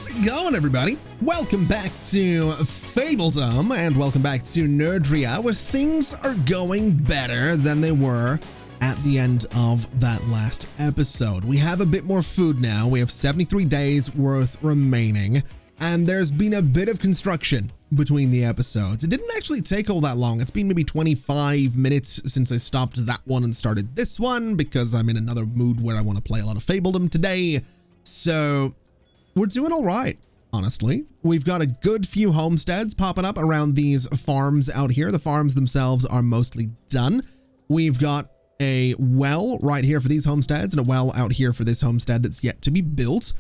How's it going, everybody? Welcome back to Fabledom, and welcome back to Nerdria, where things are going better than they were at the end of that last episode. We have a bit more food now. We have 73 days worth remaining, and there's been a bit of construction between the episodes. It didn't actually take all that long. It's been maybe 25 minutes since I stopped that one and started this one, because I'm in another mood where I want to play a lot of Fabledom today. So we're doing all right, honestly. We've got a good few homesteads popping up around these farms out here. The farms themselves are mostly done. We've got a well right here for these homesteads and a well out here for this homestead that's yet to be built.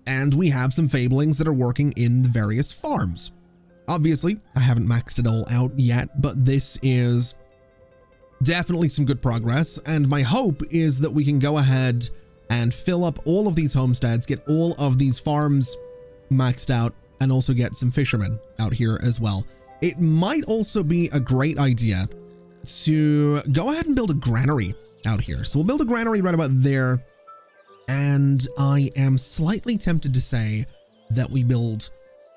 And we have some fablings that are working in the various farms. Obviously, I haven't maxed it all out yet, but this is definitely some good progress. And my hope is that we can go ahead and fill up all of these homesteads, get all of these farms maxed out, and also get some fishermen out here as well. It might also be a great idea to go ahead and build a granary out here. So we'll build a granary right about there. And I am slightly tempted to say that we build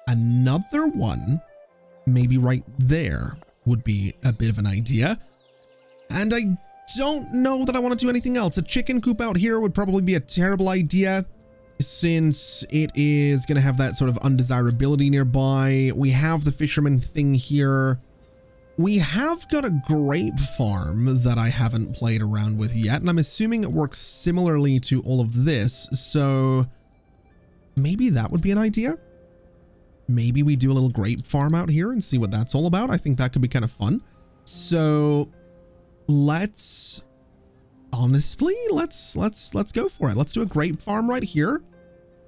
another one, maybe right there would be a bit of an idea. And I don't know that I want to do anything else. A chicken coop out here would probably be a terrible idea, since it is going to have that sort of undesirability nearby. We have the fisherman thing here. We have got a grape farm that I haven't played around with yet, and I'm assuming it works similarly to all of this, so maybe that would be an idea. Maybe we do a little grape farm out here and see what that's all about. I think that could be kind of fun. So let's honestly, let's go for it. Let's do a grape farm right here.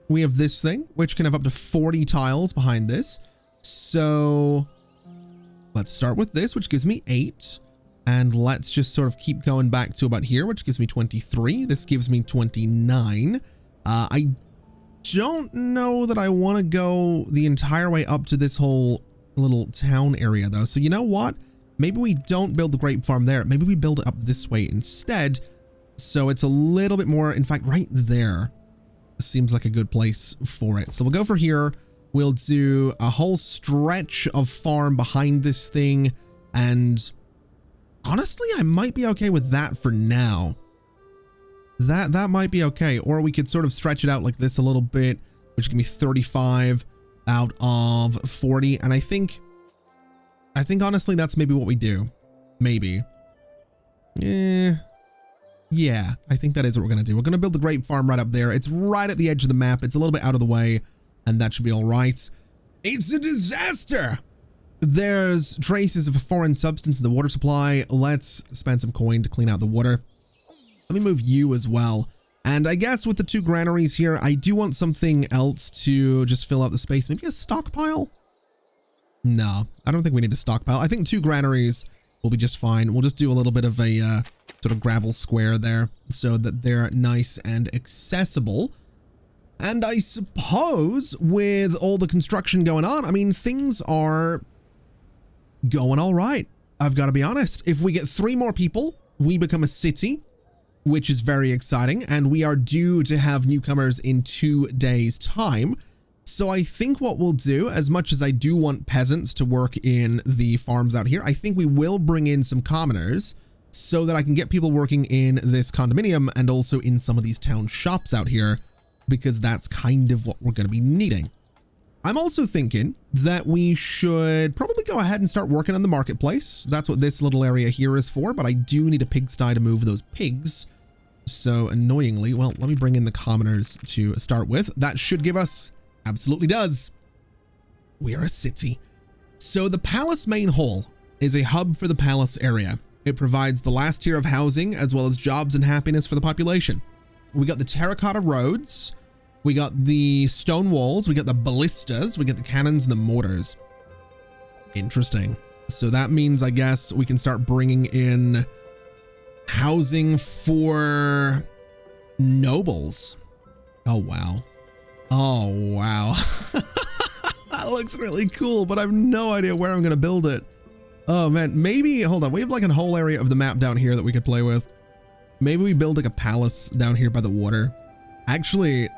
We have this thing, which can have up to 40 tiles behind this. So let's start with this, which gives me 8. And let's just sort of keep going back to about here, which gives me 23. This gives me 29. I don't know that I want to go the entire way up to this whole little town area, though. So you know what? Maybe we don't build the grape farm there. Maybe we build it up this way instead. So it's a little bit more, in fact, right there seems like a good place for it. So we'll go for here. We'll do a whole stretch of farm behind this thing. And honestly, I might be okay with that for now. That might be okay. Or we could sort of stretch it out like this a little bit, which can be 35 out of 40. And I think honestly, that's maybe what we do. Maybe. Yeah, I think that is what we're going to do. We're going to build the grape farm right up there. It's right at the edge of the map. It's a little bit out of the way, and that should be all right. It's a disaster! There's traces of a foreign substance in the water supply. Let's spend some coin to clean out the water. Let me move you as well. And I guess with the 2 granaries here, I do want something else to just fill out the space. Maybe a stockpile? No, I don't think we need a stockpile. I think 2 granaries will be just fine. We'll just do a little bit of a sort of gravel square there so that they're nice and accessible. And I suppose with all the construction going on, I mean, things are going all right. I've got to be honest. If we get 3 more people, we become a city, which is very exciting. And we are due to have newcomers in 2 days' time. So I think what we'll do, as much as I do want peasants to work in the farms out here, I think we will bring in some commoners so that I can get people working in this condominium and also in some of these town shops out here, because that's kind of what we're going to be needing. I'm also thinking that we should probably go ahead and start working on the marketplace. That's what this little area here is for, but I do need a pigsty to move those pigs. So annoyingly, well, let me bring in the commoners to start with. That should give us, absolutely does, we are a city. So the palace main hall is a hub for the palace area. It provides the last tier of housing as well as jobs and happiness for the population. We got the terracotta roads, we got the stone walls, we got the ballistas, we got the cannons and the mortars. Interesting. So that means, I guess, we can start bringing in housing for nobles. Oh, wow. Oh, wow. That looks really cool, but I have no idea where I'm going to build it. Oh, man. Maybe, hold on. We have like a whole area of the map down here that we could play with. Maybe we build like a palace down here by the water. Actually,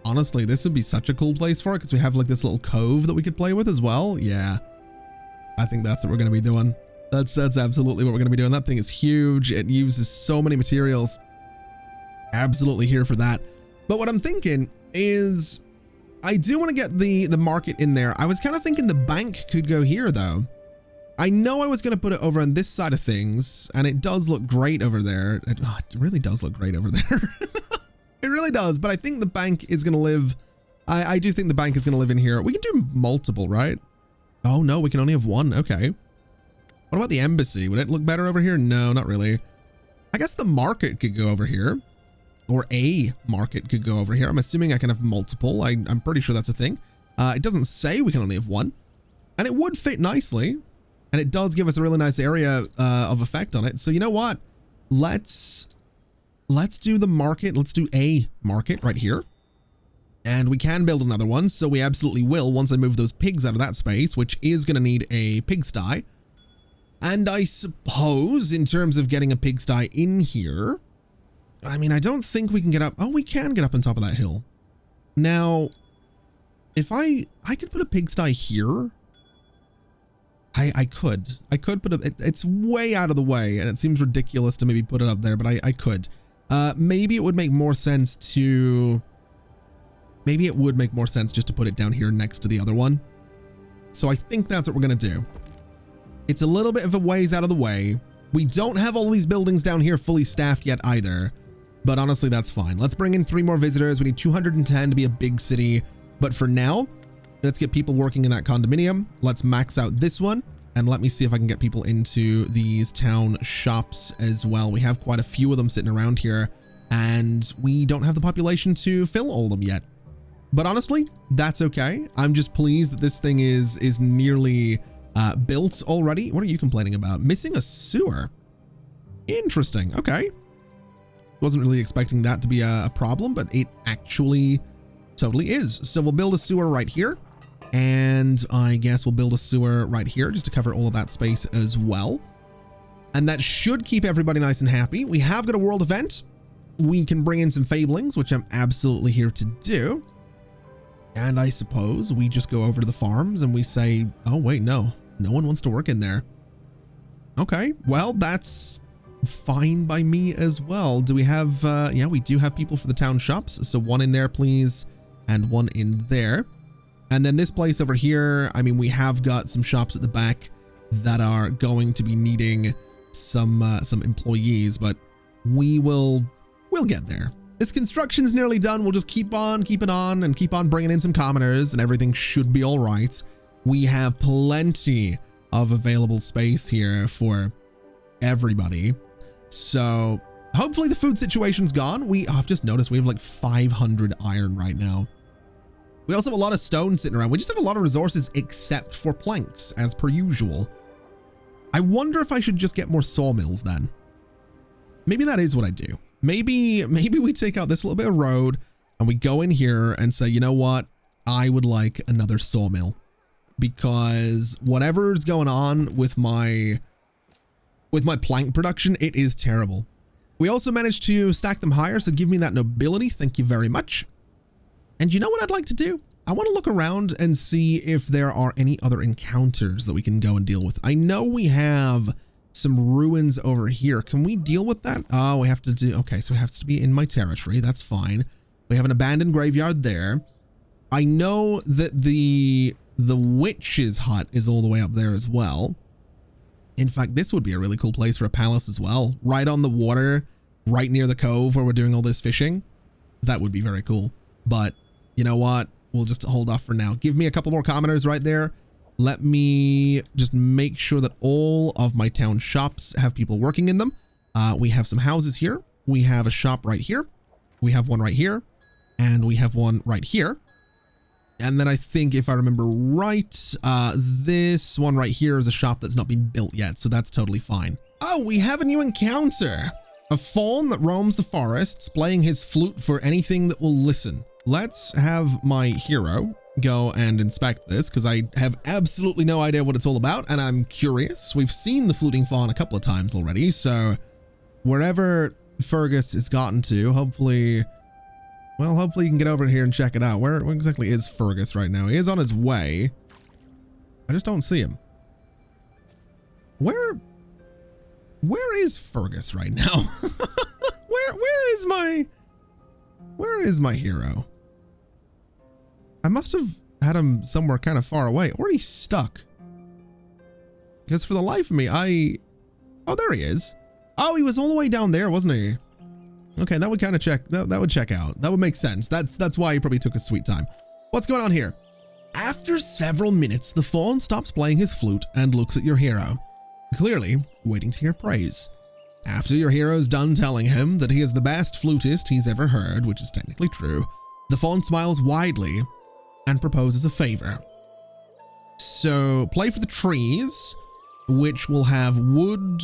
honestly, this would be such a cool place for it because we have like this little cove that we could play with as well. Yeah, I think that's what we're going to be doing. That's absolutely what we're going to be doing. That thing is huge. It uses so many materials. Absolutely here for that. But what I'm thinking is I do want to get the market in there. I was kind of thinking the bank could go here though. I know I was going to put it over on this side of things, and it does look great over there. It really does look great over there. It really does, but I think the bank is going to live. I do think the bank is going to live in here. We can do multiple, right? Oh no, we can only have one. Okay. What about the embassy? Would it look better over here? No, not really. I guess the market could go over here, or a market could go over here. I'm assuming I can have multiple. I'm pretty sure that's a thing. It doesn't say we can only have one, and it would fit nicely, and it does give us a really nice area of effect on it. So you know what? Let's do the market. Let's do a market right here. And we can build another one, so we absolutely will once I move those pigs out of that space, which is going to need a pigsty. And I suppose in terms of getting a pigsty in here, I mean, I don't think we can get up. Oh, we can get up on top of that hill. Now, if I could put a pigsty here. I could put it's way out of the way, and it seems ridiculous to maybe put it up there, but I could. Maybe it would make more sense to... Maybe it would make more sense just to put it down here next to the other one. So I think that's what we're going to do. It's a little bit of a ways out of the way. We don't have all these buildings down here fully staffed yet either, but honestly, that's fine. Let's bring in 3 more visitors. We need 210 to be a big city. But for now, let's get people working in that condominium. Let's max out this one. And let me see if I can get people into these town shops as well. We have quite a few of them sitting around here, and we don't have the population to fill all of them yet. But honestly, that's okay. I'm just pleased that this thing is nearly built already. What are you complaining about? Missing a sewer. Interesting. Okay. Wasn't really expecting that to be a problem, but it actually totally is. So we'll build a sewer right here. And I guess we'll build a sewer right here just to cover all of that space as well. And that should keep everybody nice and happy. We have got a world event. We can bring in some fablings, which I'm absolutely here to do. And I suppose we just go over to the farms and we say, oh, wait, no one wants to work in there. Okay, well, that's fine by me as well. Do we have, yeah, we do have people for the town shops. So 1 in there, please, and 1 in there. And then this place over here, I mean, we have got some shops at the back that are going to be needing some employees, but we'll get there. This construction's nearly done. We'll just keep on keeping on and keep on bringing in some commoners, and everything should be all right. We have plenty of available space here for everybody. So hopefully the food situation's gone. I've just noticed we have like 500 iron right now. We also have a lot of stone sitting around. We just have a lot of resources except for planks, as per usual. I wonder if I should just get more sawmills then. Maybe that is what I do. Maybe we take out this little bit of road and we go in here and say, you know what? I would like another sawmill, because whatever's going on with my plank production, it is terrible. We also managed to stack them higher, so give me that nobility. Thank you very much. And you know what I'd like to do? I want to look around and see if there are any other encounters that we can go and deal with. I know we have some ruins over here. Can we deal with that? Oh, we have to do, okay, so it has to be in my territory. That's fine. We have an abandoned graveyard there. I know that the witch's hut is all the way up there as well. In fact, this would be a really cool place for a palace as well. Right on the water, right near the cove where we're doing all this fishing. That would be very cool. But you know what? We'll just hold off for now. Give me a couple more commoners right there. Let me just make sure that all of my town shops have people working in them. We have some houses here. We have a shop right here. We have one right here. And we have one right here. And then I think if I remember right, this one right here is a shop that's not been built yet. So that's totally fine. Oh, we have a new encounter. A fawn that roams the forests, playing his flute for anything that will listen. Let's have my hero go and inspect this, because I have absolutely no idea what it's all about, and I'm curious. We've seen the fluting fawn a couple of times already, so wherever Fergus has gotten to, hopefully Well, hopefully you can get over here and check it out. Where exactly is Fergus right now? He is on his way. I just don't see him. Where is Fergus right now? Where is my hero? I must have had him somewhere kind of far away, or he's stuck. Because for the life of me, oh, there he is. Oh, he was all the way down there, wasn't he? Okay, that would kind of check, that would check out. That would make sense. That's why he probably took his sweet time. What's going on here? After several minutes, the fawn stops playing his flute and looks at your hero, clearly waiting to hear praise. After your hero's done telling him that he is the best flutist he's ever heard, which is technically true, the fawn smiles widely and proposes a favor. So, play for the trees, which will have wood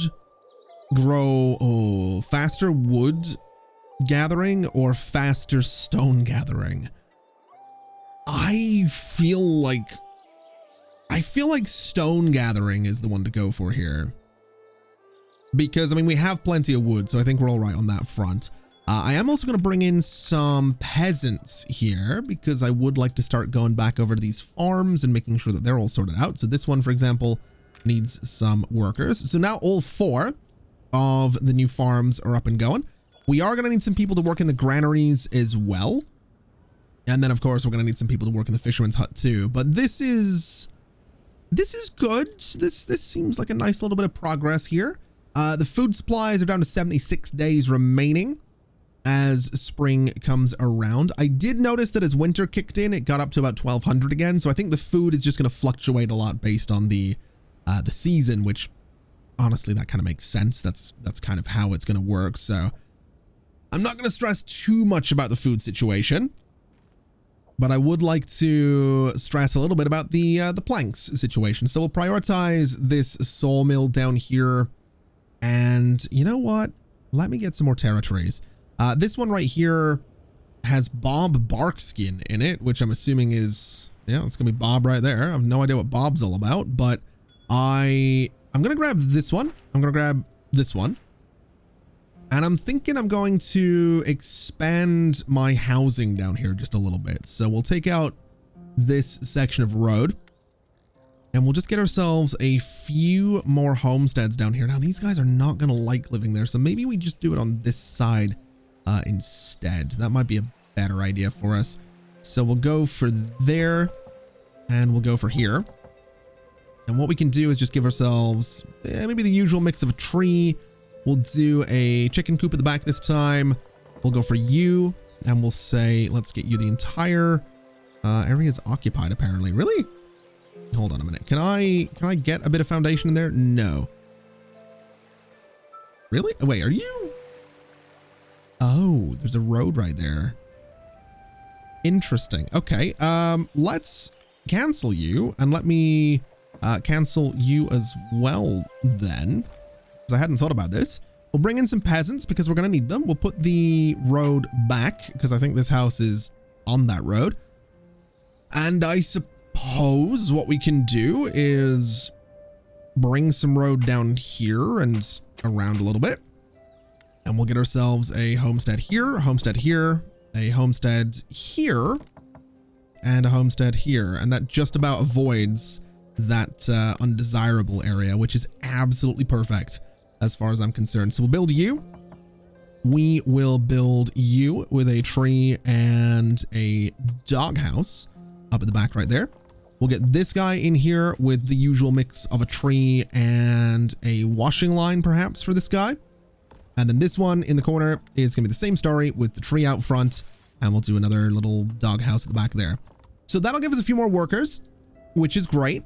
grow, faster wood gathering or faster stone gathering. I feel like stone gathering is the one to go for here. Because, I mean, we have plenty of wood, so I think we're all right on that front. I am also going to bring in some peasants here because I would like to start going back over to these farms and making sure that they're all sorted out. So this one, for example, needs some workers. So now all 4 of the new farms are up and going. We are going to need some people to work in the granaries as well. And then, of course, we're going to need some people to work in the fisherman's hut too. But this is good. This seems like a nice little bit of progress here. The food supplies are down to 76 days remaining as spring comes around. I did notice that as winter kicked in, it got up to about 1,200 again. So I think the food is just going to fluctuate a lot based on the season, which honestly, that kind of makes sense. That's kind of how it's going to work. So I'm not going to stress too much about the food situation, but I would like to stress a little bit about the planks situation. So we'll prioritize this sawmill down here. And you know what? Let me get some more territories. This one right here has Bob Barkskin in it, which I'm assuming is, yeah, it's gonna be Bob right there. I have no idea what Bob's all about, but I'm gonna grab this one. I'm gonna grab this one. And I'm thinking I'm going to expand my housing down here just a little bit. So we'll take out this section of road and we'll just get ourselves a few more homesteads down here. Now, these guys are not going to like living there, so maybe we just do it on this side instead. That might be a better idea for us. So we'll go for there and we'll go for here. And what we can do is just give ourselves maybe the usual mix of a tree. We'll do a chicken coop at the back this time. We'll go for you and we'll say, let's get you the entire area is occupied apparently. Really? Hold on a minute. Can I get a bit of foundation in there? No. Really? Oh, wait, are you? Oh, there's a road right there. Interesting. Okay. Let's cancel you and let me cancel you as well then. Because I hadn't thought about this. We'll bring in some peasants because we're going to need them. We'll put the road back because I think this house is on that road. And I suppose what we can do is bring some road down here and around a little bit. And we'll get ourselves a homestead here, a homestead here, a homestead here, and a homestead here. And that just about avoids that undesirable area, which is absolutely perfect as far as I'm concerned. So we'll build you. We will build you with a tree and a doghouse up at the back right there. We'll get this guy in here with the usual mix of a tree and a washing line perhaps for this guy. And then this one in the corner is going to be the same story with the tree out front. And we'll do another little doghouse at the back there. So that'll give us a few more workers, which is great.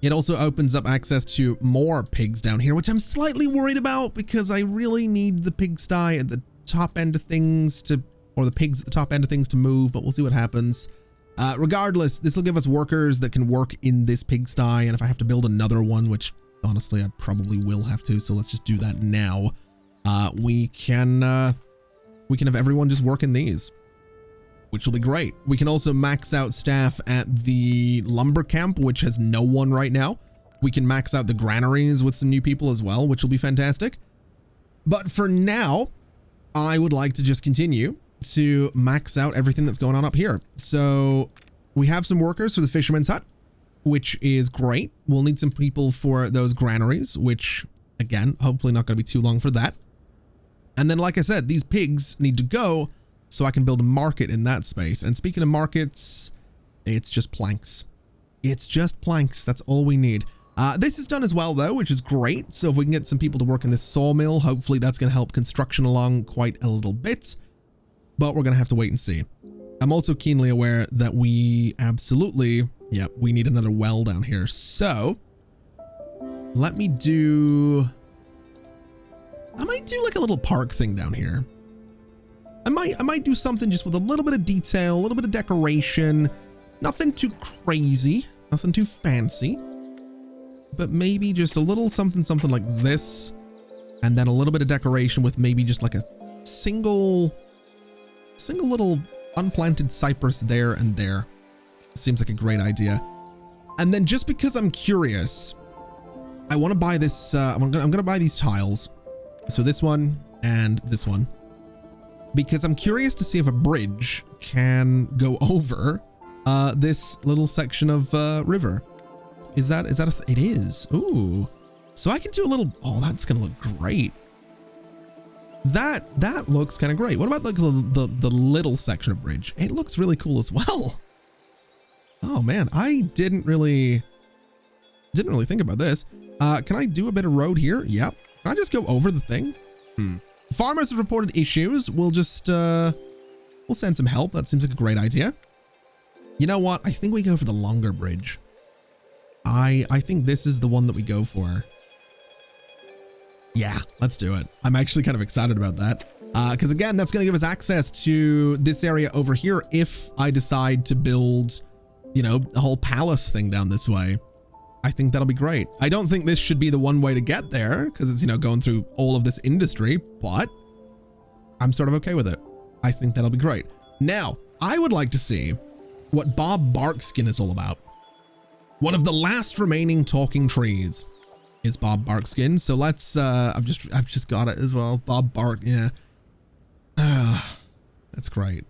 It also opens up access to more pigs down here, which I'm slightly worried about because I really need the pigsty at the top end of things to, or the pigs at the top end of things to move, but we'll see what happens. Regardless, this will give us workers that can work in this pigsty. And if I have to build another one, which honestly I probably will have to, so let's just do that now. We can have everyone just work in these, which will be great. We can also max out staff at the lumber camp, which has no one right now. We can max out the granaries with some new people as well, which will be fantastic. But for now, I would like to just continue to max out everything that's going on up here. So we have some workers for the fisherman's hut, which is great. We'll need some people for those granaries, which again, hopefully not going to be too long for that. And then, like I said, these pigs need to go so I can build a market in that space. And speaking of markets, it's just planks. It's just planks. That's all we need. This is done as well, though, which is great. So if we can get some people to work in this sawmill, hopefully that's going to help construction along quite a little bit. But we're going to have to wait and see. I'm also keenly aware that we absolutely, we need another well down here. So let me do, I might do like a little park thing down here. I might do something just with a little bit of detail, a little bit of decoration, nothing too crazy, nothing too fancy, but maybe just a little something like this, and then a little bit of decoration with maybe just like a single little unplanted cypress there and there. Seems like a great idea. And then just because I'm curious, I want to buy this, I'm gonna buy these tiles. So this one and this one, because I'm curious to see if a bridge can go over this little section of river. Is that it is. Ooh. So I can do a little, oh, that's gonna look great. That looks kind of great. What about like the little section of bridge? It looks really cool as well. Oh man, I didn't really think about this. Can I do a bit of road here? Yep. Can I just go over the thing? Farmers have reported issues. We'll just we'll send some help. That seems like a great idea. You know what? I think we go for the longer bridge. I think this is the one that we go for. Yeah, let's do it. I'm actually kind of excited about that. Because again, that's going to give us access to this area over here if I decide to build, you know, a whole palace thing down this way. I think that'll be great. I don't think this should be the one way to get there because it's, you know, going through all of this industry, but I'm sort of okay with it. I think that'll be great. Now, I would like to see what Bob Barkskin is all about. One of the last remaining talking trees is Bob Barkskin. So let's, I've just got it as well. Bob Bark, yeah. That's great.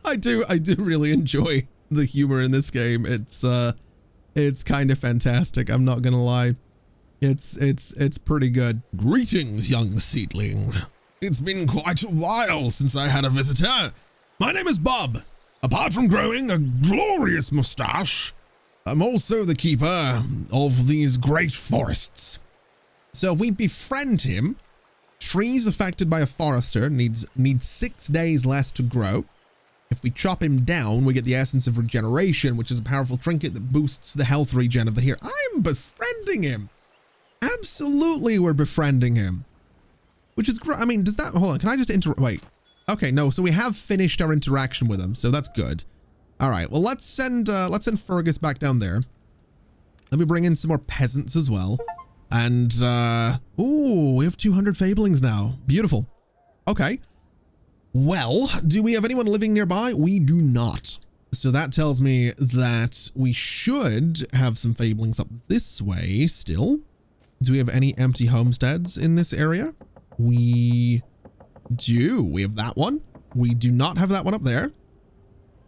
I do really enjoy the humor in this game. It's kind of fantastic. I'm not gonna lie. It's pretty good. Greetings, young seedling. It's been quite a while since I had a visitor. My name is Bob. Apart from growing a glorious mustache, I'm also the keeper of these great forests. So if we befriend him, trees affected by a forester need 6 days less to grow. If we chop him down, we get the essence of regeneration, which is a powerful trinket that boosts the health regen of the hero. I'm befriending him. Absolutely, we're befriending him. Which is great. I mean, does that, hold on, can I just wait. Okay, no, so we have finished our interaction with him, so that's good. All right, well, let's send Fergus back down there. Let me bring in some more peasants as well. And, ooh, we have 200 fablings now. Beautiful. Okay. Well, do we have anyone living nearby? We do not. So that tells me that we should have some fablings up this way still. Do we have any empty homesteads in this area? We do. We have that one. We do not have that one up there.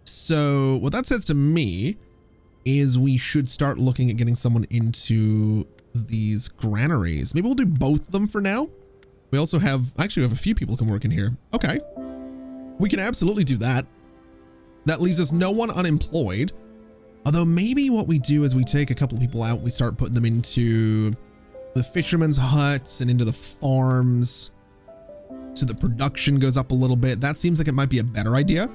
So what that says to me is we should start looking at getting someone into these granaries. Maybe we'll do both of them for now. We also have, actually we have a few people who can work in here. Okay. We can absolutely do that. That leaves us no one unemployed. Although maybe what we do is we take a couple of people out and we start putting them into the fishermen's huts and into the farms. So the production goes up a little bit. That seems like it might be a better idea.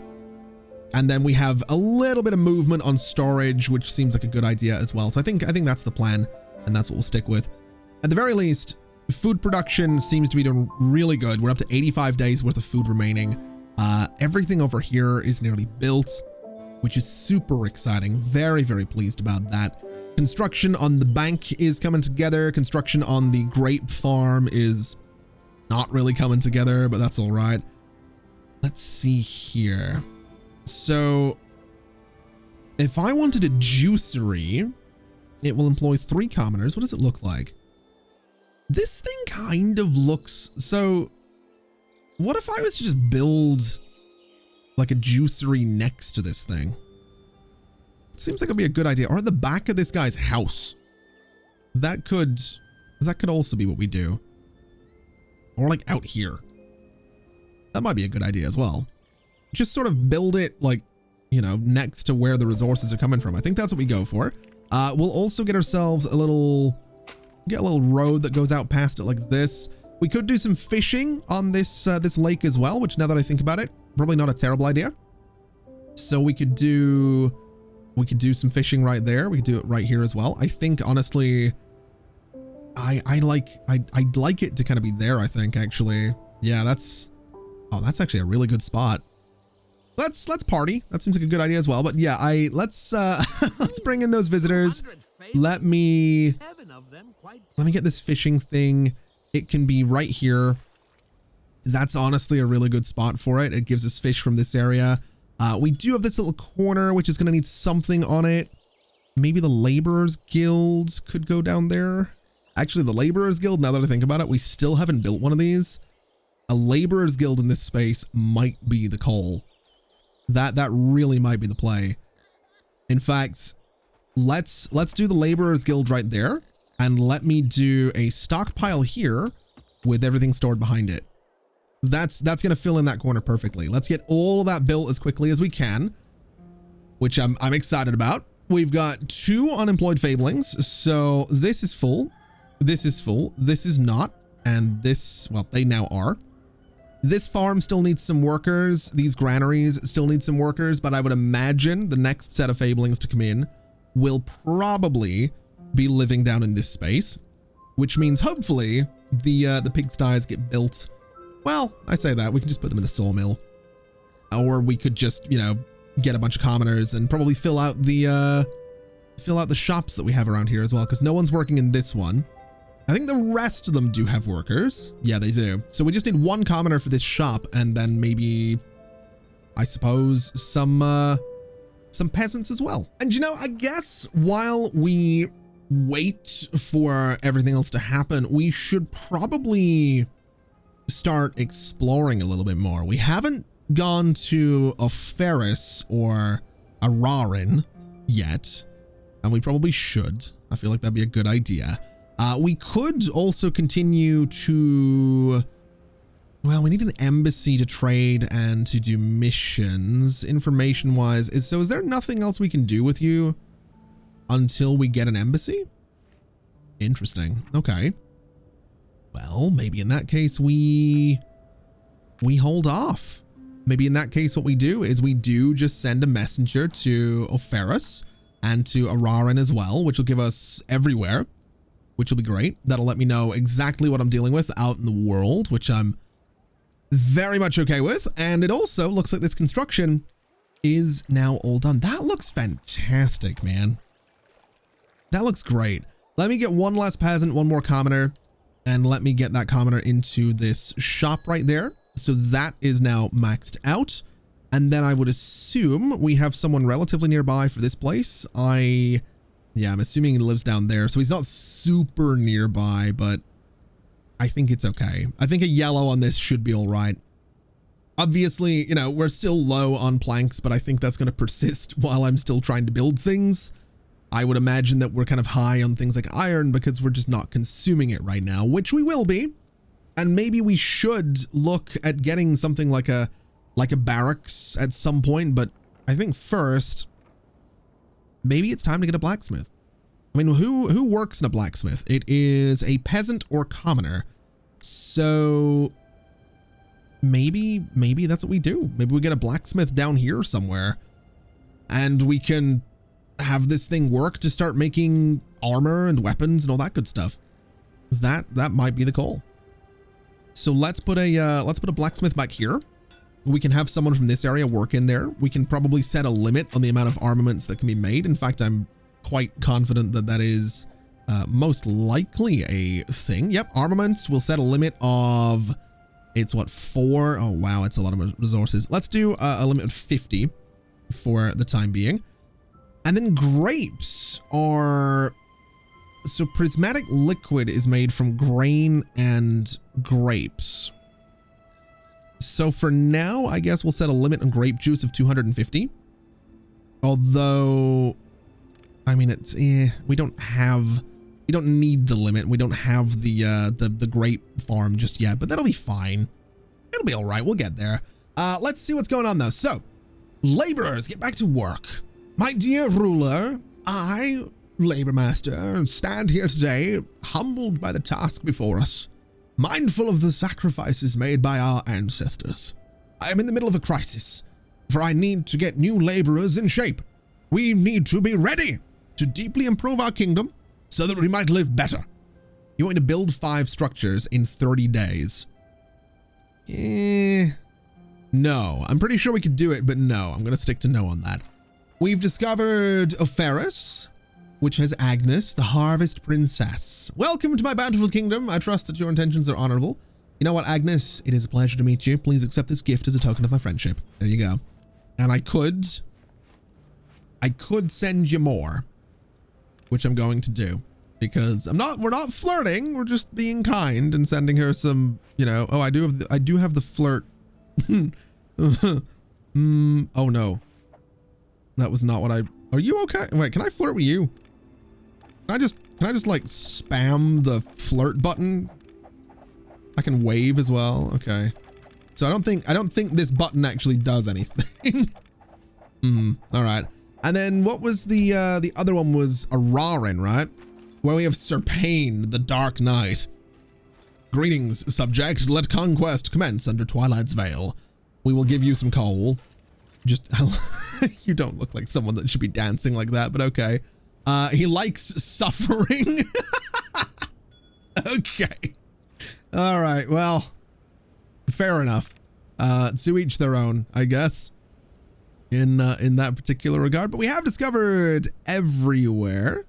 And then we have a little bit of movement on storage, which seems like a good idea as well. So I think that's the plan, and that's what we'll stick with. At the very least, food production seems to be doing really good. We're up to 85 days worth of food remaining. Everything over here is nearly built, which is super exciting. Very, very pleased about that. Construction on the bank is coming together. Construction on the grape farm is not really coming together, but that's all right. Let's see here. So if I wanted a juicery, it will employ 3 commoners. What does it look like? This thing kind of looks, so what if I was to just build like a juicery next to this thing. It seems like it'd be a good idea. Or at the back of this guy's house. That could also be what we do. Or like out here. That might be a good idea as well. Just sort of build it like, you know, next to where the resources are coming from. I think that's what we go for. We'll also get ourselves a little road that goes out past it like this. We could do some fishing on this this lake as well, which now that I think about it, probably not a terrible idea. So we could do some fishing right there. We could do it right here as well. I think honestly, I'd like it to kind of be there, I think, actually. Yeah, that's actually a really good spot. Let's party. That seems like a good idea as well. But yeah, let's let's bring in those visitors. Let me get this fishing thing. It can be right here. That's honestly a really good spot for it. It gives us fish from this area. We do have this little corner, which is going to need something on it. Maybe the Laborers Guild could go down there. Actually, the Laborers Guild, now that I think about it, we still haven't built one of these. A Laborers Guild in this space might be the call. That really might be the play. In fact, let's do the Laborers Guild right there, and let me do a stockpile here with everything stored behind it. That's going to fill in that corner perfectly. Let's get all of that built as quickly as we can, which I'm excited about. We've got 2 unemployed Fablings, so this is full. This is full. This is not, and this, well, they now are. This farm still needs some workers. These granaries still need some workers, but I would imagine the next set of Fablings to come in will probably be living down in this space, which means hopefully the pigsties get built. Well, I say that we can just put them in the sawmill, or we could just, you know, get a bunch of commoners and probably fill out the shops that we have around here as well, because no one's working in this one. I think the rest of them do have workers. Yeah, they do. So we just need 1 commoner for this shop, and then maybe, I suppose, some peasants as well. And you know, I guess while we wait for everything else to happen, we should probably start exploring a little bit more. We haven't gone to a Ferris or a Rarin yet, and we probably should. I feel like that'd be a good idea. We could also continue to, well, we need an embassy to trade and to do missions information wise. So is there nothing else we can do with you until we get an embassy? Interesting. Okay. Well, maybe in that case, we hold off. Maybe in that case, what we do is we do just send a messenger to Oferis and to Araran as well, which will give us everywhere, which will be great. That'll let me know exactly what I'm dealing with out in the world, which I'm very much okay with. And it also looks like this construction is now all done. That looks fantastic, man. That looks great. Let me get 1 last peasant, 1 more commoner, and let me get that commoner into this shop right there. So that is now maxed out. And then I would assume we have someone relatively nearby for this place. Yeah, I'm assuming he lives down there. So he's not super nearby, but I think it's okay. I think a yellow on this should be all right. Obviously, you know, we're still low on planks, but I think that's going to persist while I'm still trying to build things. I would imagine that we're kind of high on things like iron because we're just not consuming it right now, which we will be. And maybe we should look at getting something like a barracks at some point, but I think first, maybe it's time to get a blacksmith. I mean, who works in a blacksmith? It is a peasant or commoner. So maybe that's what we do. Maybe we get a blacksmith down here somewhere and we can have this thing work to start making armor and weapons and all that good stuff. That might be the call. So let's put a blacksmith back here. We can have someone from this area work in there. We can probably set a limit on the amount of armaments that can be made. In fact, I'm quite confident that that is most likely a thing. Yep, armaments. We'll set a limit of, it's what, 4? Oh, wow, it's a lot of resources. Let's do a limit of 50 for the time being. And then grapes are, so prismatic liquid is made from grain and grapes. So for now, I guess we'll set a limit on grape juice of 250. Although, I mean, it's we don't need the limit. We don't have the grape farm just yet, but that'll be fine. It'll be all right. We'll get there. Let's see what's going on though. So, laborers, get back to work. My dear ruler, I, labor master, stand here today humbled by the task before us, mindful of the sacrifices made by our ancestors. I am in the middle of a crisis, for I need to get new laborers in shape. We need to be ready to deeply improve our kingdom so that we might live better. You want to build 5 structures in 30 days. No, I'm pretty sure we could do it, but no, I'm going to stick to no on that. We've discovered Opharis, which has Agnes, the Harvest Princess. Welcome to my bountiful kingdom. I trust that your intentions are honorable. You know what, Agnes? It is a pleasure to meet you. Please accept this gift as a token of my friendship. There you go. And I could send you more, which I'm going to do, because we're not flirting. We're just being kind and sending her some, you know, oh, I do have the flirt. Oh no. That was not what are you okay? Wait, can I flirt with you? Can I just like spam the flirt button? I can wave as well. Okay. So I don't think this button actually does anything. All right. And then what was the other one was Ararin, right? Where we have Serpane, the Dark Knight. Greetings, subject. Let conquest commence under Twilight's veil. We will give you some coal. Just, you don't look like someone that should be dancing like that, but okay. He likes suffering. Okay. All right, well, fair enough. To each their own, I guess, in that particular regard. But we have discovered everywhere,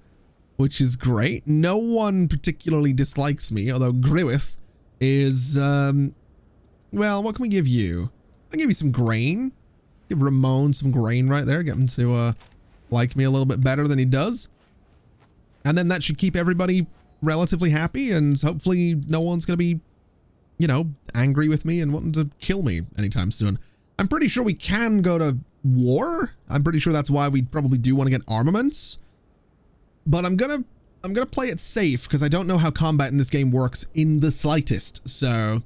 which is great. No one particularly dislikes me, although Griwith is, well, what can we give you? I'll give you some grain. Give Ramon some grain right there. Get him to like me a little bit better than he does. And then that should keep everybody relatively happy, and hopefully no one's going to be, you know, angry with me and wanting to kill me anytime soon. I'm pretty sure we can go to war. I'm pretty sure that's why we probably do want to get armaments. But I'm gonna play it safe because I don't know how combat in this game works in the slightest. So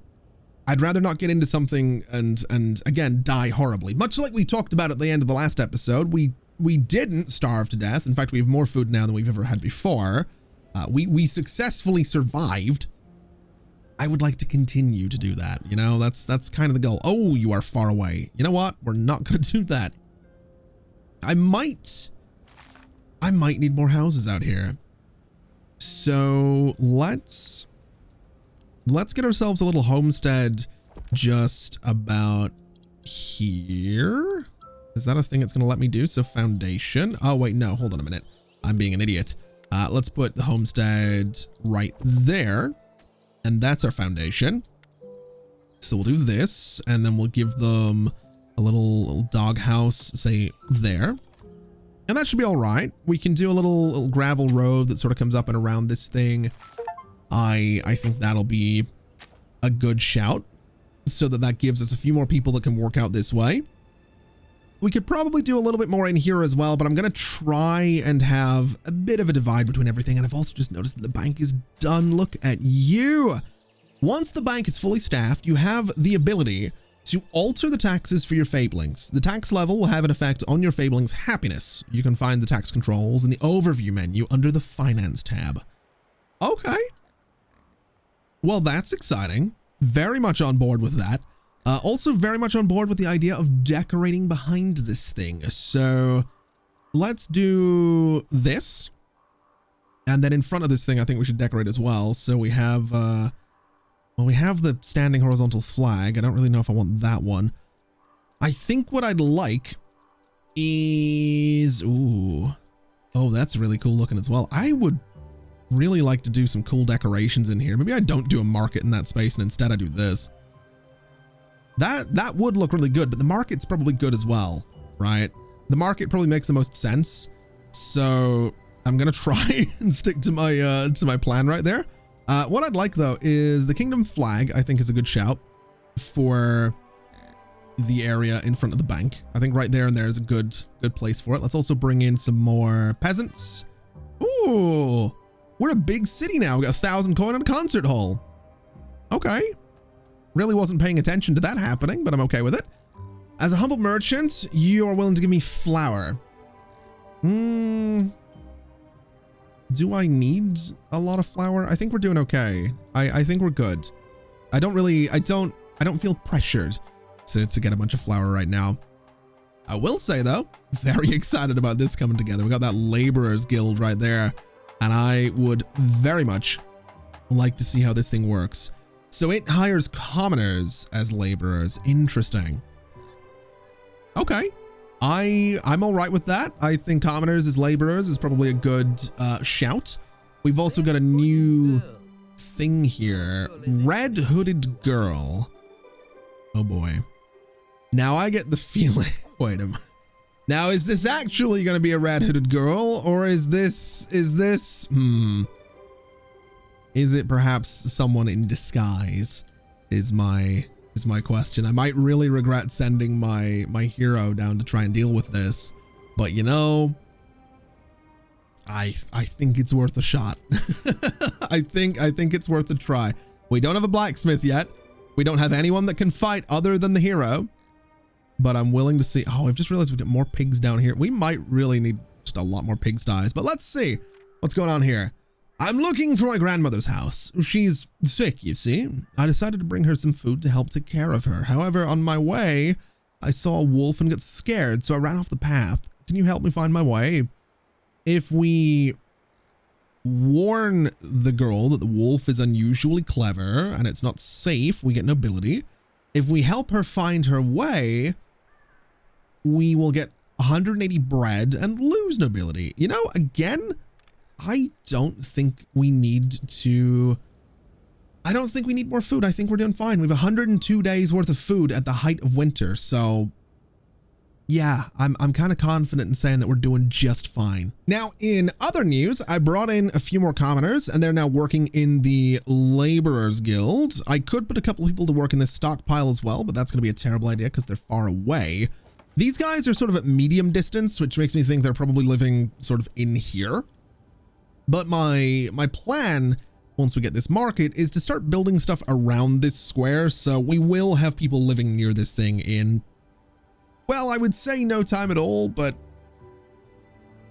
I'd rather not get into something and again die horribly. Much like we talked about at the end of the last episode, we didn't starve to death. In fact, we have more food now than we've ever had before. We successfully survived. I would like to continue to do that. You know, that's kind of the goal. Oh, you are far away. You know what? We're not going to do that. I might need more houses out here. So let's get ourselves a little homestead just about here. Is that a thing it's going to let me do? So foundation. Oh, wait, no, hold on a minute. I'm being an idiot. Let's put the homestead right there. And that's our foundation. So we'll do this, and then we'll give them a little doghouse, say, there. And that should be all right. We can do a little gravel road that sort of comes up and around this thing. I think that'll be a good shout, so that gives us a few more people that can work out this way. We could probably do a little bit more in here as well, but I'm going to try and have a bit of a divide between everything. And I've also just noticed that the bank is done. Look at you. Once the bank is fully staffed, you have the ability to alter the taxes for your fablings. The tax level will have an effect on your fablings' happiness. You can find the tax controls in the overview menu under the finance tab. Okay. Well, that's exciting. Very much on board with that. Also very much on board with the idea of decorating behind this thing. So let's do this. And then in front of this thing, I think we should decorate as well. So we have, well, we have the standing horizontal flag. I don't really know if I want that one. I think what I'd like is, ooh, oh, that's really cool looking as well. I would really like to do some cool decorations in here. Maybe I don't do a market in that space and instead I do this. That would look really good, but the market's probably good as well, right? The market probably makes the most sense. So I'm gonna try and stick to my plan right there. What I'd like though is the kingdom flag. I think is a good shout for the area in front of the bank. I think right there and there is a good place for it. Let's also bring in some more peasants. Ooh, we're a big city now. We got 1,000 coin and a concert hall. Okay. Really wasn't paying attention to that happening, but I'm okay with it. As a humble merchant, you are willing to give me flour. Do I need a lot of flour? I think we're doing okay. I think we're good. I don't feel pressured to get a bunch of flour right now. I will say though, very excited about this coming together. We got that laborers guild right there, and I would very much like to see how this thing works. So it hires commoners as laborers. Interesting. Okay. I'm all right with that. I think commoners as laborers is probably a good shout. We've also got a new thing here. Red hooded girl. Oh boy. Now I get the feeling, wait a minute. Now is this actually going to be a red hooded girl, or is it perhaps someone in disguise is my question. I might really regret sending my hero down to try and deal with this, but you know, I think it's worth a shot. I think it's worth a try. We don't have a blacksmith yet. We don't have anyone that can fight other than the hero, but I'm willing to see. Oh, I've just realized we've got more pigs down here. We might really need just a lot more pigsties, but let's see what's going on here. I'm looking for my grandmother's house. She's sick, you see. I decided to bring her some food to help take care of her. However, on my way, I saw a wolf and got scared, so I ran off the path. Can you help me find my way? If we warn the girl that the wolf is unusually clever and it's not safe, we get nobility. If we help her find her way, we will get 180 bread and lose nobility. You know, again, I don't think we need more food. I think we're doing fine. We have 102 days worth of food at the height of winter. So yeah, I'm kind of confident in saying that we're doing just fine. Now, in other news, I brought in a few more commoners and they're now working in the laborers guild. I could put a couple of people to work in this stockpile as well, but that's going to be a terrible idea because they're far away. These guys are sort of at medium distance, which makes me think they're probably living sort of in here. But my plan, once we get this market, is to start building stuff around this square. So we will have people living near this thing in, well, I would say no time at all, but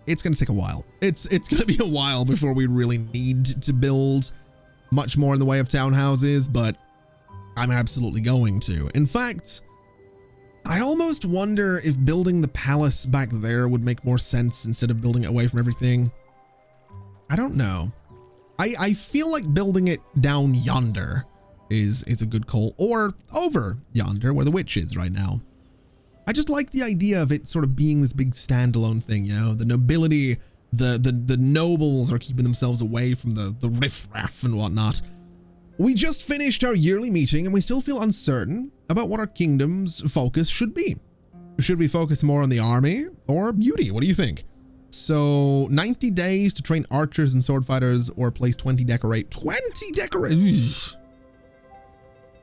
it's going to take a while. It's going to be a while before we really need to build much more in the way of townhouses, but I'm absolutely going to. In fact, I almost wonder if building the palace back there would make more sense instead of building it away from everything. I don't know. I feel like building it down yonder is a good call, or over yonder where the witch is right now. I just like the idea of it sort of being this big standalone thing, you know, the nobility, the nobles are keeping themselves away from the riffraff and whatnot. We just finished our yearly meeting and we still feel uncertain about what our kingdom's focus should be. Should we focus more on the army or beauty? What do you think? So 90 days to train archers and sword fighters or place 20 decorations.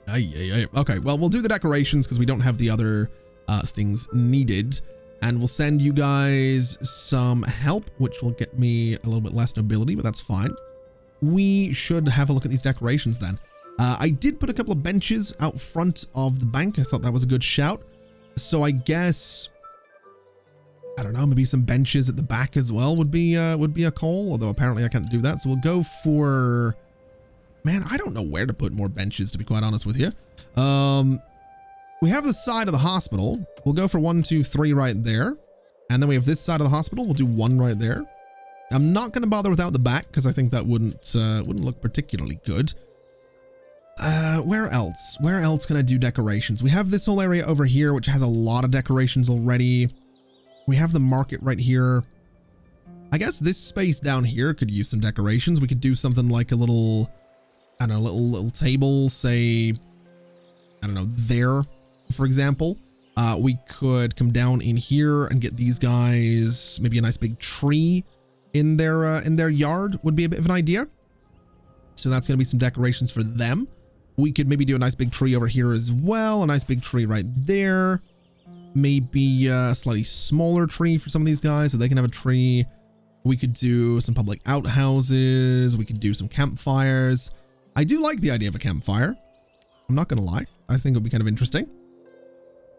Okay, well, we'll do the decorations because we don't have the other things needed. And we'll send you guys some help, which will get me a little bit less nobility, but that's fine. We should have a look at these decorations then. I did put a couple of benches out front of the bank. I thought that was a good shout. So I guess, I don't know, maybe some benches at the back as well would be a call, although apparently I can't do that. So we'll go for, man, I don't know where to put more benches, to be quite honest with you. We have the side of the hospital. We'll go for 1, 2, 3 right there. And then we have this side of the hospital. We'll do 1 right there. I'm not going to bother without the back because I think that wouldn't look particularly good. Where else? Where else can I do decorations? We have this whole area over here, which has a lot of decorations already. We have the market right here. I guess this space down here could use some decorations. We could do something like a little, I don't know, little table, say, I don't know, there, for example. We could come down in here and get these guys, maybe a nice big tree in their yard would be a bit of an idea. So that's going to be some decorations for them. We could maybe do a nice big tree over here as well. A nice big tree right there. Maybe a slightly smaller tree for some of these guys so they can have a tree. We could do some public outhouses. We could do some campfires. I do like the idea of a campfire. I'm not going to lie. I think it would be kind of interesting.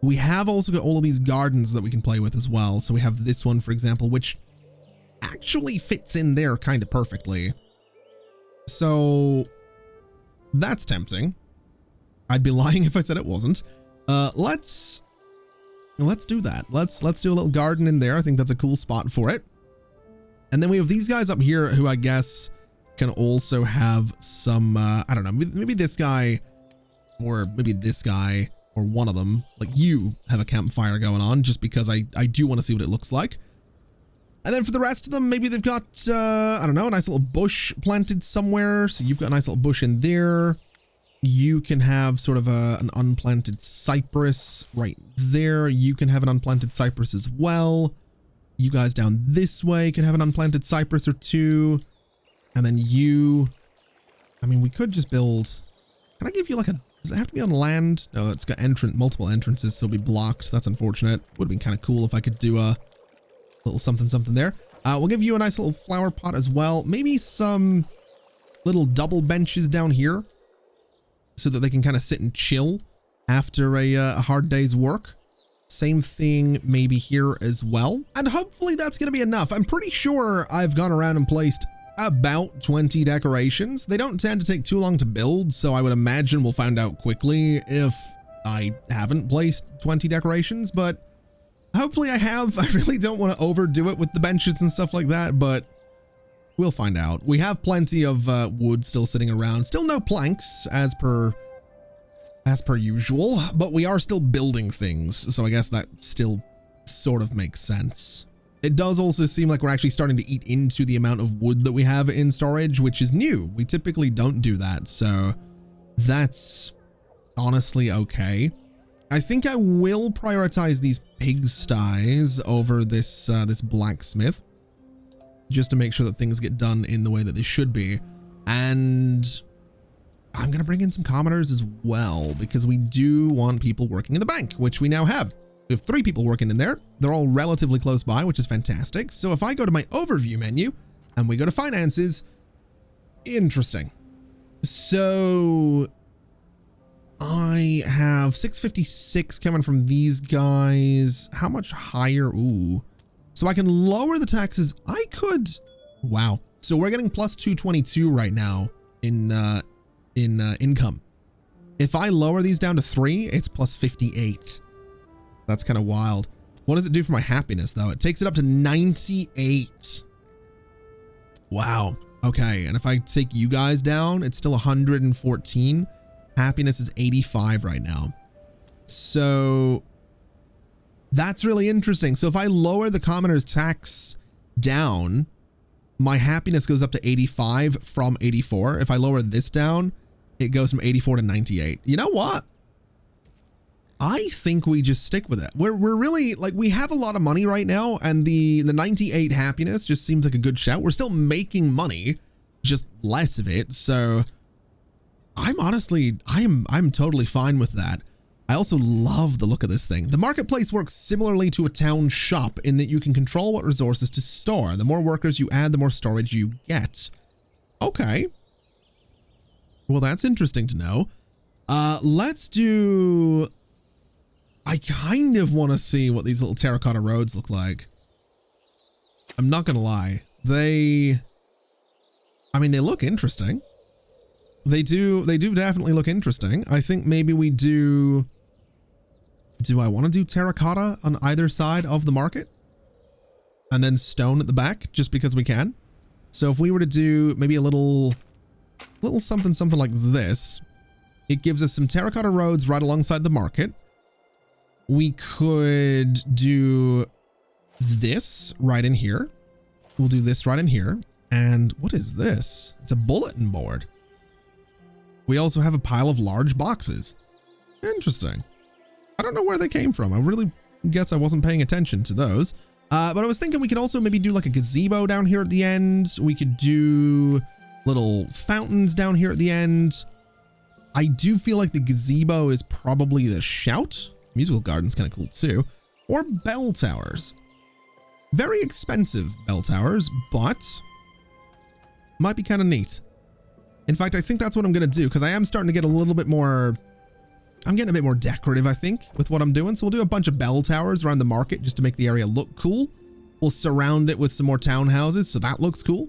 We have also got all of these gardens that we can play with as well. So we have this one, for example, which actually fits in there kind of perfectly. So that's tempting. I'd be lying if I said it wasn't. Let's do that. Let's do a little garden in there. I think that's a cool spot for it. And then we have these guys up here who I guess can also have some, I don't know, maybe this guy or maybe this guy or one of them, like you, have a campfire going on just because I do want to see what it looks like. And then for the rest of them, maybe they've got, I don't know, a nice little bush planted somewhere. So you've got a nice little bush in there. You can have sort of an unplanted cypress right there. You can have an unplanted cypress as well. You guys down this way can have an unplanted cypress or two. And then you, I mean, we could just build, can I give you like a, does it have to be on land? No, it's got multiple entrances, so it'll be blocked. That's unfortunate. Would have been kind of cool if I could do a little something there. We'll give you a nice little flower pot as well. Maybe some little double benches down here so that they can kind of sit and chill after a hard day's work. Same thing maybe here as well. And hopefully that's going to be enough. I'm pretty sure I've gone around and placed about 20 decorations. They don't tend to take too long to build, so I would imagine we'll find out quickly if I haven't placed 20 decorations, but hopefully I have. I really don't want to overdo it with the benches and stuff like that, but we'll find out. We have plenty of wood still sitting around. Still no planks as per usual, but we are still building things, so I guess that still sort of makes sense. It does also seem like we're actually starting to eat into the amount of wood that we have in storage, which is new. We typically don't do that, so that's honestly okay. I think I will prioritize these pigsties over this this blacksmith, just to make sure that things get done in the way that they should be. And I'm going to bring in some commoners as well, because we do want people working in the bank, which we now have. We have 3 people working in there. They're all relatively close by, which is fantastic. So if I go to my overview menu and we go to finances, interesting. So I have 656 coming from these guys. How much higher? Ooh. So I can lower the taxes. I could. Wow. So we're getting plus 222 right now in income. If I lower these down to 3, it's plus 58. That's kind of wild. What does it do for my happiness though? It takes it up to 98. Wow. Okay. And if I take you guys down, it's still 114. Happiness is 85 right now. So that's really interesting. So if I lower the commoner's tax down, my happiness goes up to 85 from 84. If I lower this down, it goes from 84 to 98. You know what? I think we just stick with it. We're really, like, we have a lot of money right now, and the 98 happiness just seems like a good shout. We're still making money, just less of it. So I'm honestly, I'm totally fine with that. I also love the look of this thing. The marketplace works similarly to a town shop in that you can control what resources to store. The more workers you add, the more storage you get. Okay. Well, that's interesting to know. Let's do, I kind of want to see what these little terracotta roads look like. I'm not going to lie. I mean, they look interesting. They do definitely look interesting. I think maybe we do I want to do terracotta on either side of the market? And then stone at the back, just because we can. So if we were to do maybe a little something like this, it gives us some terracotta roads right alongside the market. We could do this right in here. We'll do this right in here. And what is this? It's a bulletin board. We also have a pile of large boxes. Interesting. I don't know where they came from. I really guess I wasn't paying attention to those. But I was thinking we could also maybe do like a gazebo down here at the end. We could do little fountains down here at the end. I do feel like the gazebo is probably the shout. Musical garden's kind of cool too. Or bell towers. Very expensive bell towers, but might be kind of neat. In fact, I think that's what I'm going to do, because I am starting to get a little bit more, I'm getting a bit more decorative, I think, with what I'm doing. So we'll do a bunch of bell towers around the market just to make the area look cool. We'll surround it with some more townhouses, so that looks cool.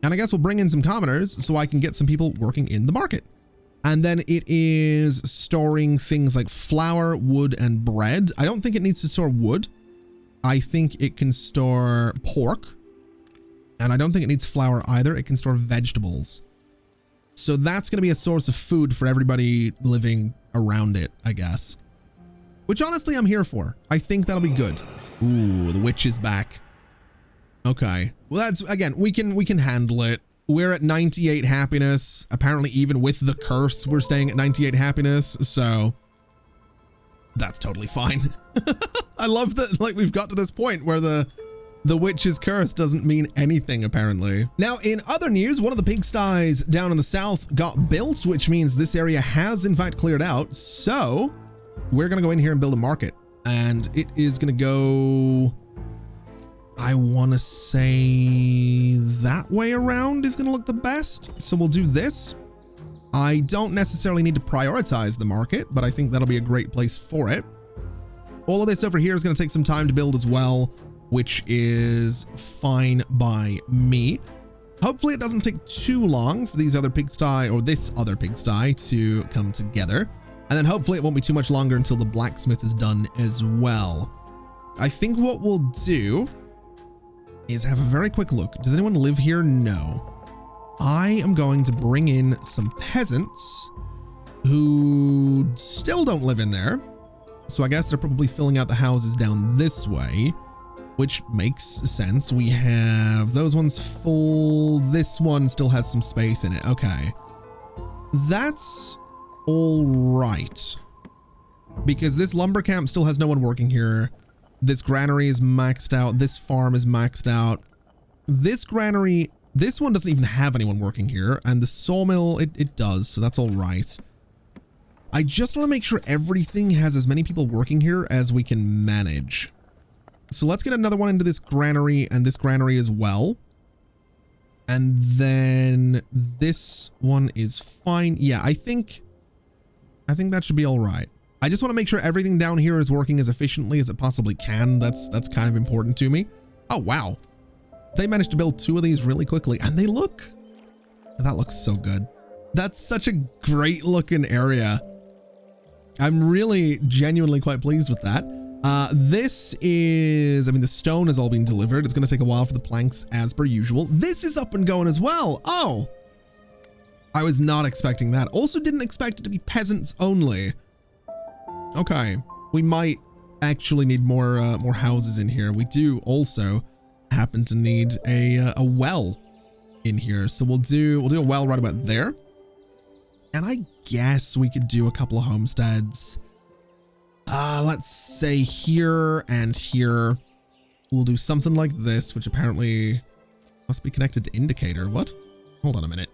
And I guess we'll bring in some commoners so I can get some people working in the market. And then it is storing things like flour, wood, and bread. I don't think it needs to store wood. I think it can store pork. And I don't think it needs flour either. It can store vegetables. So that's going to be a source of food for everybody living around it, I guess. Which honestly, I'm here for. I think that'll be good. Ooh, the witch is back. Okay. Well, that's, again, we can handle it. We're at 98 happiness. Apparently, even with the curse, we're staying at 98 happiness. So that's totally fine. I love that, like, we've got to this point where the witch's curse doesn't mean anything, apparently. Now, in other news, one of the pigsties down in the south got built, which means this area has, in fact, cleared out. So we're going to go in here and build a market. And it is going to go, I want to say that way around is going to look the best. So we'll do this. I don't necessarily need to prioritize the market, but I think that'll be a great place for it. All of this over here is going to take some time to build as well, which is fine by me. Hopefully it doesn't take too long for these other pigsty or this other pigsty to come together. And then hopefully it won't be too much longer until the blacksmith is done as well. I think what we'll do is have a very quick look. Does anyone live here? No. I am going to bring in some peasants who still don't live in there. So I guess they're probably filling out the houses down this way, which makes sense. We have those ones full. This one still has some space in it. Okay. That's all right. Because this lumber camp still has no one working here. This granary is maxed out. This farm is maxed out. This granary, this one doesn't even have anyone working here. And the sawmill, it does. So that's all right. I just want to make sure everything has as many people working here as we can manage. So let's get another one into this granary and this granary as well. And then this one is fine. Yeah, I think that should be all right. I just want to make sure everything down here is working as efficiently as it possibly can. That's kind of important to me. Oh, wow. They managed to build 2 of these really quickly and they look, that looks so good. That's such a great looking area. I'm really genuinely quite pleased with that. This is, I mean, the stone has all been delivered. It's going to take a while for the planks as per usual. This is up and going as well. Oh, I was not expecting that. Also didn't expect it to be peasants only. Okay. We might actually need more houses in here. We do also happen to need a well in here. So we'll do a well right about there. And I guess we could do a couple of homesteads. Let's say here and here. We'll do something like this, which apparently must be connected to indicator. What? Hold on a minute.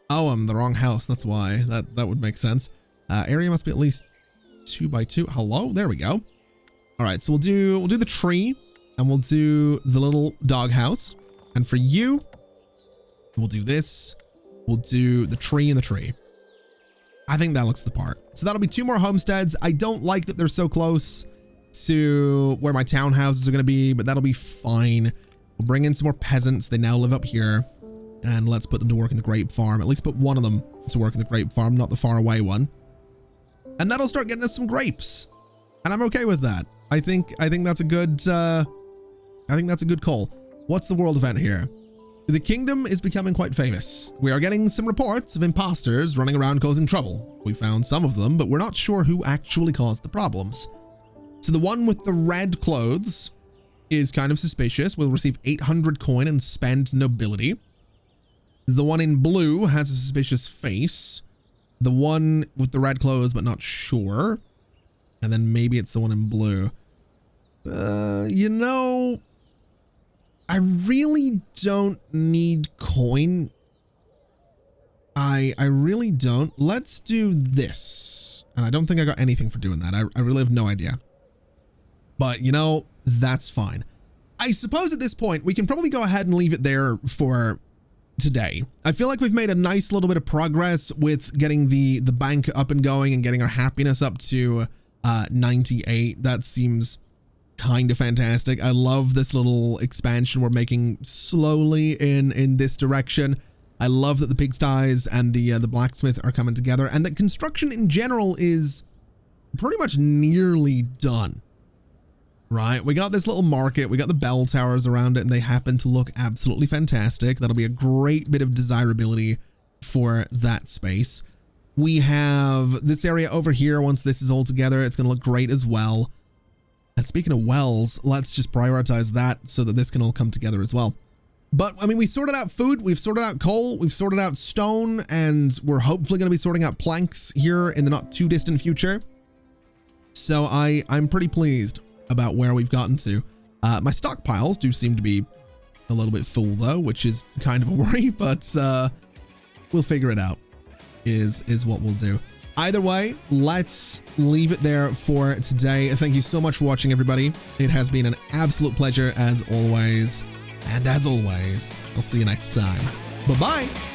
Oh, I'm the wrong house. That's why. That would make sense. Area must be at least 2 by 2. Hello? There we go. All right, so we'll do the tree and we'll do the little dog house. And for you, we'll do this. We'll do the tree and the tree. I think that looks the part. So that'll be 2 more homesteads. I don't like that they're so close to where my townhouses are going to be, but that'll be fine. We'll bring in some more peasants. They now live up here. And let's put them to work in the grape farm. At least put one of them to work in the grape farm, not the far away one. And that'll start getting us some grapes. And I'm okay with that. I think that's a good call. What's the world event here? The kingdom is becoming quite famous. We are getting some reports of imposters running around causing trouble. We found some of them, but we're not sure who actually caused the problems. So the one with the red clothes is kind of suspicious. We'll receive 800 coin and spend nobility. The one in blue has a suspicious face. The one with the red clothes, but not sure. And then maybe it's the one in blue. You know, I really don't need coin. I really don't. Let's do this. And I don't think I got anything for doing that. I really have no idea. But, you know, that's fine. I suppose at this point, we can probably go ahead and leave it there for today. I feel like we've made a nice little bit of progress with getting the bank up and going and getting our happiness up to 98. That seems kind of fantastic. I love this little expansion we're making slowly in this direction. I love that the pigsties and the blacksmith are coming together, and that construction in general is pretty much nearly done. Right, we got this little market, we got the bell towers around it, and they happen to look absolutely fantastic. That'll be a great bit of desirability for that space. We have this area over here. Once this is all together, it's going to look great as well. And speaking of wells, let's just prioritize that so that this can all come together as well. But, I mean, we sorted out food, we've sorted out coal, we've sorted out stone, and we're hopefully going to be sorting out planks here in the not too distant future. So I'm pretty pleased about where we've gotten to. My stockpiles do seem to be a little bit full though, which is kind of a worry, but we'll figure it out, is what we'll do. Either way, let's leave it there for today. Thank you so much for watching, everybody. It has been an absolute pleasure as always. And as always, I'll see you next time. Bye-bye.